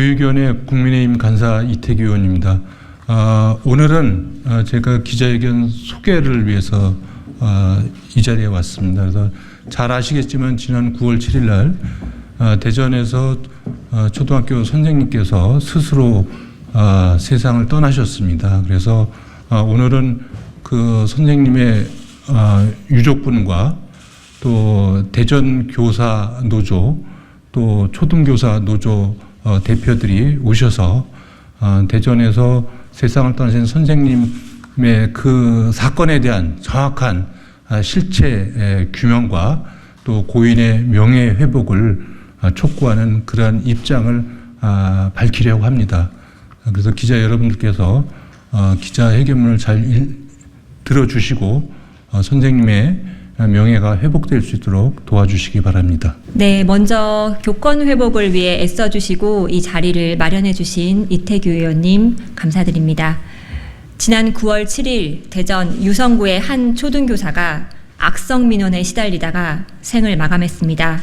교육위원회 국민의힘 간사 이태규 의원입니다. 오늘은 제가 기자회견 소개를 위해서 이 자리에 왔습니다. 그래서 잘 아시겠지만 지난 9월 7일 날 대전에서 초등학교 선생님께서 스스로 세상을 떠나셨습니다. 그래서 오늘은 그 선생님의 유족분과 또 대전 교사 노조 또 초등교사 노조 대표들이 오셔서 대전에서 세상을 떠나신 선생님의 그 사건에 대한 정확한 실체 규명과 또 고인의 명예 회복을 촉구하는 그러한 입장을 밝히려고 합니다. 그래서 기자 여러분들께서 기자회견문을 잘 들어주시고 선생님의 명예가 회복될 수 있도록 도와주시기 바랍니다. 네, 먼저 교권 회복을 위해 애써주시고 이 자리를 마련해주신 이태규 의원님 감사드립니다. 지난 9월 7일 대전 유성구의 한 초등교사가 악성 민원에 시달리다가 생을 마감했습니다.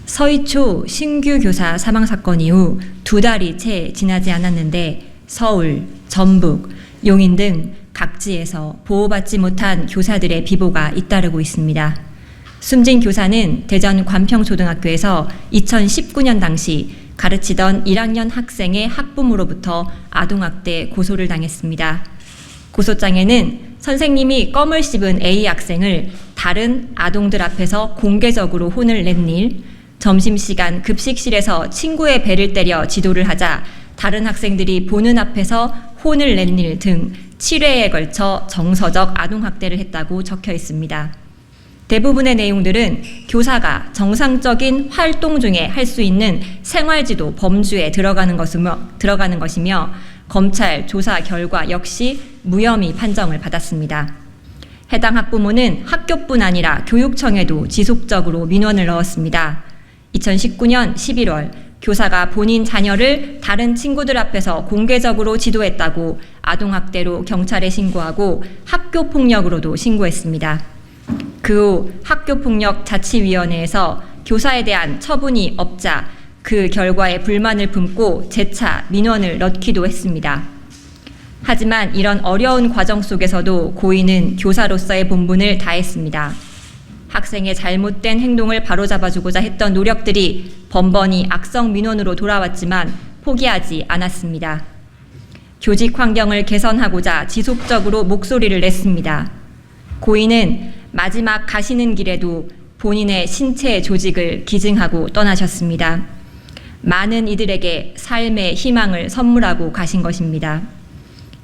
서희초 신규 교사 사망 사건 이후 2달이 채 지나지 않았는데 서울, 전북, 용인 등 각지에서 보호받지 못한 교사들의 비보가 잇따르고 있습니다. 숨진 교사는 대전 관평초등학교에서 2019년 당시 가르치던 1학년 학생의 학부모로부터 아동학대 고소를 당했습니다. 고소장에는 선생님이 껌을 씹은 A 학생을 다른 아동들 앞에서 공개적으로 혼을 낸 일, 점심시간 급식실에서 친구의 배를 때려 지도를 하자 다른 학생들이 보는 앞에서 혼을 낸 일 등 7회에 걸쳐 정서적 아동학대를 했다고 적혀 있습니다. 대부분의 내용들은 교사가 정상적인 활동 중에 할 수 있는 생활지도 범주에 들어가는 것이며 검찰 조사 결과 역시 무혐의 판정을 받았습니다. 해당 학부모는 학교뿐 아니라 교육청에도 지속적으로 민원을 넣었습니다. 2019년 11월 교사가 본인 자녀를 다른 친구들 앞에서 공개적으로 지도했다고 아동학대로 경찰에 신고하고 학교폭력으로도 신고했습니다. 그 후 학교폭력자치위원회에서 교사에 대한 처분이 없자 그 결과에 불만을 품고 재차 민원을 넣기도 했습니다. 하지만 이런 어려운 과정 속에서도 고인은 교사로서의 본분을 다했습니다. 학생의 잘못된 행동을 바로잡아주고자 했던 노력들이 번번이 악성 민원으로 돌아왔지만 포기하지 않았습니다. 교직 환경을 개선하고자 지속적으로 목소리를 냈습니다. 고인은 마지막 가시는 길에도 본인의 신체 조직을 기증하고 떠나셨습니다. 많은 이들에게 삶의 희망을 선물하고 가신 것입니다.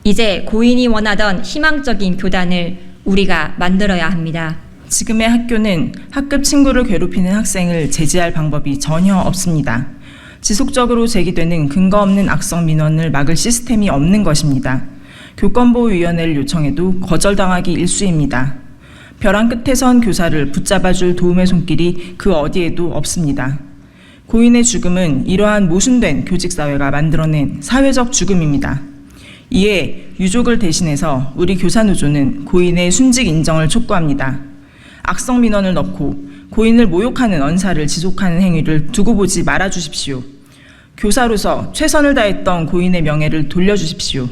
이제 고인이 원하던 희망적인 교단을 우리가 만들어야 합니다. 지금의 학교는 학급 친구를 괴롭히는 학생을 제지할 방법이 전혀 없습니다. 지속적으로 제기되는 근거 없는 악성 민원을 막을 시스템이 없는 것입니다. 교권보호위원회를 요청해도 거절당하기 일쑤입니다. 벼랑 끝에 선 교사를 붙잡아줄 도움의 손길이 그 어디에도 없습니다. 고인의 죽음은 이러한 모순된 교직사회가 만들어낸 사회적 죽음입니다. 이에 유족을 대신해서 우리 교사노조는 고인의 순직 인정을 촉구합니다. 악성 민원을 넣고 고인을 모욕하는 언사를 지속하는 행위를 두고 보지 말아주십시오. 교사로서 최선을 다했던 고인의 명예를 돌려주십시오.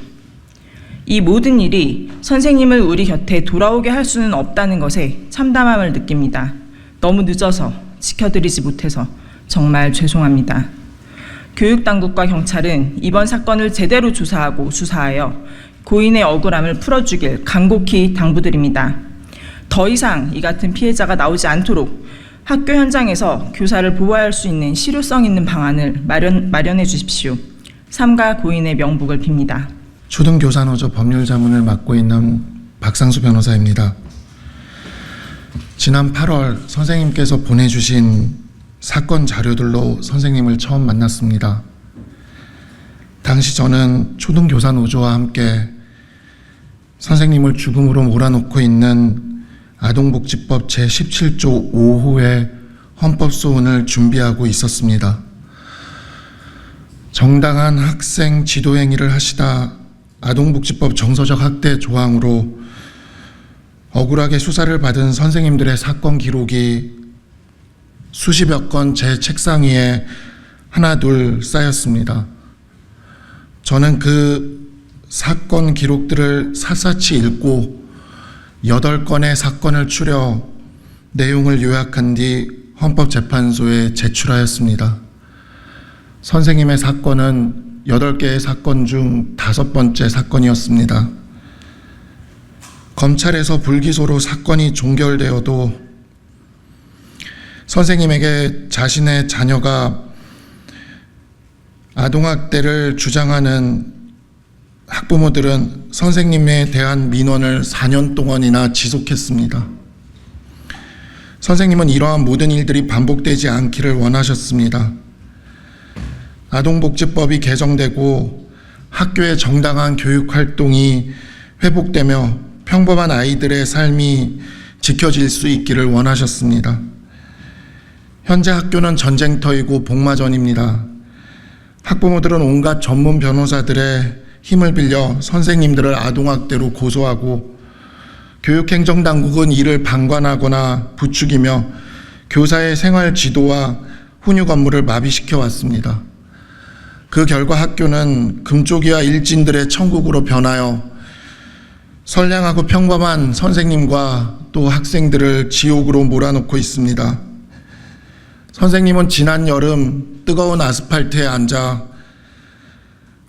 이 모든 일이 선생님을 우리 곁에 돌아오게 할 수는 없다는 것에 참담함을 느낍니다. 너무 늦어서 지켜드리지 못해서 정말 죄송합니다. 교육당국과 경찰은 이번 사건을 제대로 조사하고 수사하여 고인의 억울함을 풀어주길 간곡히 당부드립니다. 더 이상 이 같은 피해자가 나오지 않도록 학교 현장에서 교사를 보호할 수 있는 실효성 있는 방안을 마련해 주십시오. 삼가 고인의 명복을 빕니다. 초등교사노조 법률자문을 맡고 있는 박상수 변호사입니다. 지난 8월 선생님께서 보내주신 사건 자료들로 선생님을 처음 만났습니다. 당시 저는 초등교사노조와 함께 선생님을 죽음으로 몰아놓고 있는 아동복지법 제17조 5호의 헌법소원을 준비하고 있었습니다. 정당한 학생 지도행위를 하시다 아동복지법 정서적 학대 조항으로 억울하게 수사를 받은 선생님들의 사건 기록이 수십여 건 제 책상 위에 하나 둘 쌓였습니다. 저는 그 사건 기록들을 샅샅이 읽고 8건의 사건을 추려 내용을 요약한 뒤 헌법재판소에 제출하였습니다. 선생님의 사건은 8개의 사건 중 5번째 사건이었습니다. 검찰에서 불기소로 사건이 종결되어도 선생님에게 자신의 자녀가 아동학대를 주장하는 학부모들은 선생님에 대한 민원을 4년 동안이나 지속했습니다. 선생님은 이러한 모든 일들이 반복되지 않기를 원하셨습니다. 아동복지법이 개정되고 학교의 정당한 교육활동이 회복되며 평범한 아이들의 삶이 지켜질 수 있기를 원하셨습니다. 현재 학교는 전쟁터이고 복마전입니다. 학부모들은 온갖 전문 변호사들의 힘을 빌려 선생님들을 아동학대로 고소하고 교육행정당국은 이를 방관하거나 부추기며 교사의 생활 지도와 훈육 업무를 마비시켜 왔습니다. 그 결과 학교는 금쪽이와 일진들의 천국으로 변하여 선량하고 평범한 선생님과 또 학생들을 지옥으로 몰아넣고 있습니다. 선생님은 지난 여름 뜨거운 아스팔트에 앉아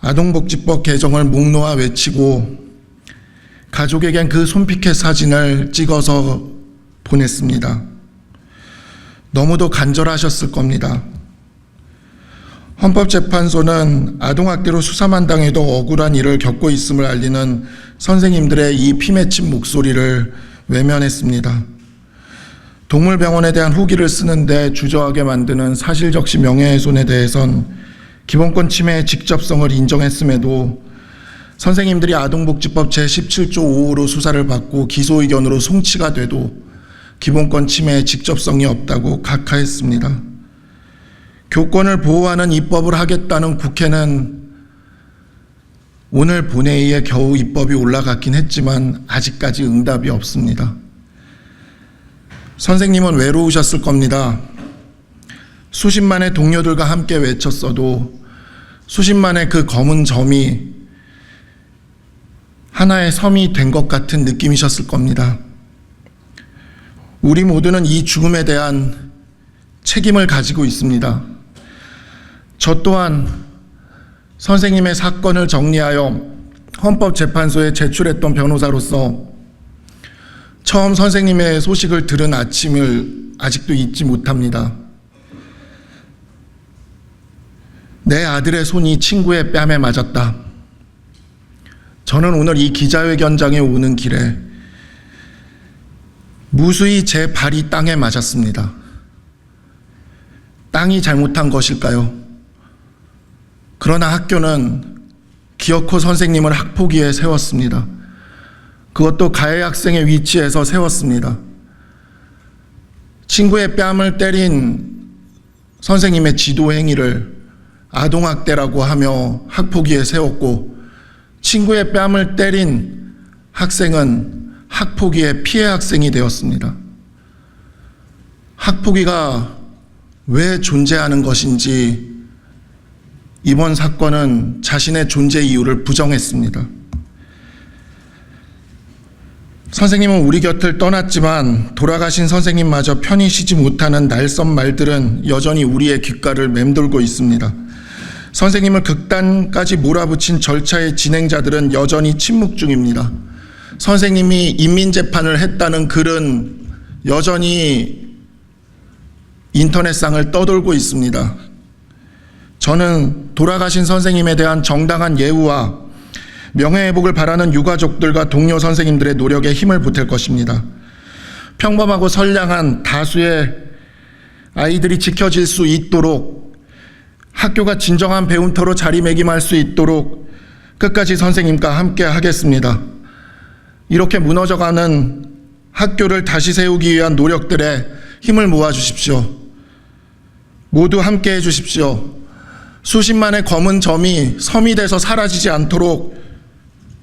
아동복지법 개정을 목 놓아 외치고 가족에겐 그 손피켓 사진을 찍어서 보냈습니다. 너무도 간절하셨을 겁니다. 헌법재판소는 아동학대로 수사만 당해도 억울한 일을 겪고 있음을 알리는 선생님들의 이 피맺힌 목소리를 외면했습니다. 동물병원에 대한 후기를 쓰는데 주저하게 만드는 사실적시 명예훼손에 대해선 기본권 침해의 직접성을 인정했음에도 선생님들이 아동복지법 제17조 5호로 수사를 받고 기소 의견으로 송치가 돼도 기본권 침해의 직접성이 없다고 각하했습니다. 교권을 보호하는 입법을 하겠다는 국회는 오늘 본회의에 겨우 입법이 올라갔긴 했지만 아직까지 응답이 없습니다. 선생님은 외로우셨을 겁니다. 수십만의 동료들과 함께 외쳤어도 수십만의 그 검은 점이 하나의 섬이 된 것 같은 느낌이셨을 겁니다. 우리 모두는 이 죽음에 대한 책임을 가지고 있습니다. 저 또한 선생님의 사건을 정리하여 헌법재판소에 제출했던 변호사로서 처음 선생님의 소식을 들은 아침을 아직도 잊지 못합니다. 내 아들의 손이 친구의 뺨에 맞았다. 저는 오늘 이 기자회견장에 오는 길에 무수히 제 발이 땅에 맞았습니다. 땅이 잘못한 것일까요? 그러나 학교는 기어코 선생님을 학폭위에 세웠습니다. 그것도 가해 학생의 위치에서 세웠습니다. 친구의 뺨을 때린 선생님의 지도 행위를 아동학대라고 하며 학폭위에 세웠고 친구의 뺨을 때린 학생은 학폭위의 피해 학생이 되었습니다. 학폭위가 왜 존재하는 것인지 이번 사건은 자신의 존재 이유를 부정했습니다. 선생님은 우리 곁을 떠났지만 돌아가신 선생님마저 편히 쉬지 못하는 날선 말들은 여전히 우리의 귓가를 맴돌고 있습니다. 선생님을 극단까지 몰아붙인 절차의 진행자들은 여전히 침묵 중입니다. 선생님이 인민재판을 했다는 글은 여전히 인터넷상을 떠돌고 있습니다. 저는 돌아가신 선생님에 대한 정당한 예우와 명예회복을 바라는 유가족들과 동료 선생님들의 노력에 힘을 보탤 것입니다. 평범하고 선량한 다수의 아이들이 지켜질 수 있도록 학교가 진정한 배움터로 자리매김할 수 있도록 끝까지 선생님과 함께 하겠습니다. 이렇게 무너져가는 학교를 다시 세우기 위한 노력들에 힘을 모아주십시오. 모두 함께 해주십시오. 수십만의 검은 점이 섬이 돼서 사라지지 않도록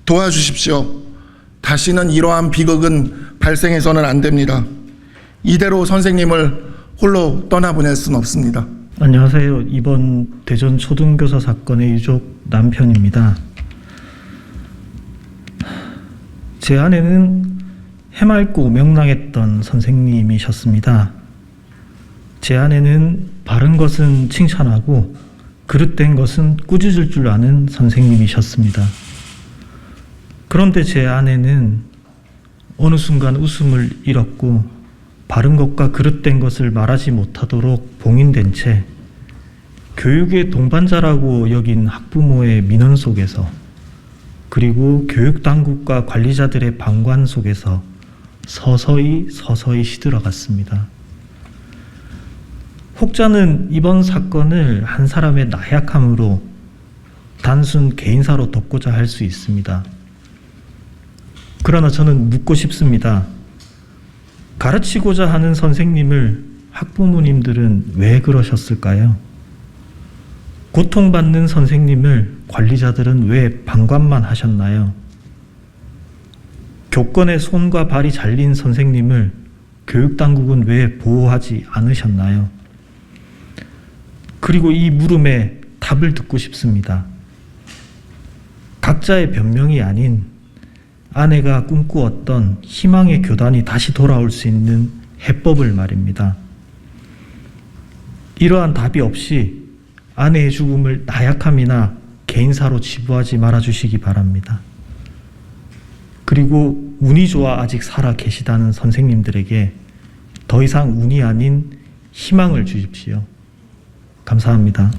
도와주십시오. 다시는 이러한 비극은 발생해서는 안 됩니다. 이대로 선생님을 홀로 떠나보낼 수는 없습니다. 안녕하세요. 이번 대전 초등교사 사건의 유족 남편입니다. 제 아내는 해맑고 명랑했던 선생님이셨습니다. 제 아내는 바른 것은 칭찬하고 그릇된 것은 꾸짖을 줄 아는 선생님이셨습니다. 그런데 제 아내는 어느 순간 웃음을 잃었고 바른 것과 그릇된 것을 말하지 못하도록 봉인된 채 교육의 동반자라고 여긴 학부모의 민원 속에서 그리고 교육당국과 관리자들의 방관 속에서 서서히 시들어갔습니다. 혹자는 이번 사건을 한 사람의 나약함으로 단순 개인사로 덮고자 할 수 있습니다. 그러나 저는 묻고 싶습니다. 가르치고자 하는 선생님을 학부모님들은 왜 그러셨을까요? 고통받는 선생님을 관리자들은 왜 방관만 하셨나요? 교권에 손과 발이 잘린 선생님을 교육당국은 왜 보호하지 않으셨나요? 그리고 이 물음에 답을 듣고 싶습니다. 각자의 변명이 아닌 아내가 꿈꾸었던 희망의 교단이 다시 돌아올 수 있는 해법을 말입니다. 이러한 답이 없이 아내의 죽음을 나약함이나 개인사로 치부하지 말아주시기 바랍니다. 그리고 운이 좋아 아직 살아 계시다는 선생님들에게 더 이상 운이 아닌 희망을 주십시오. 감사합니다.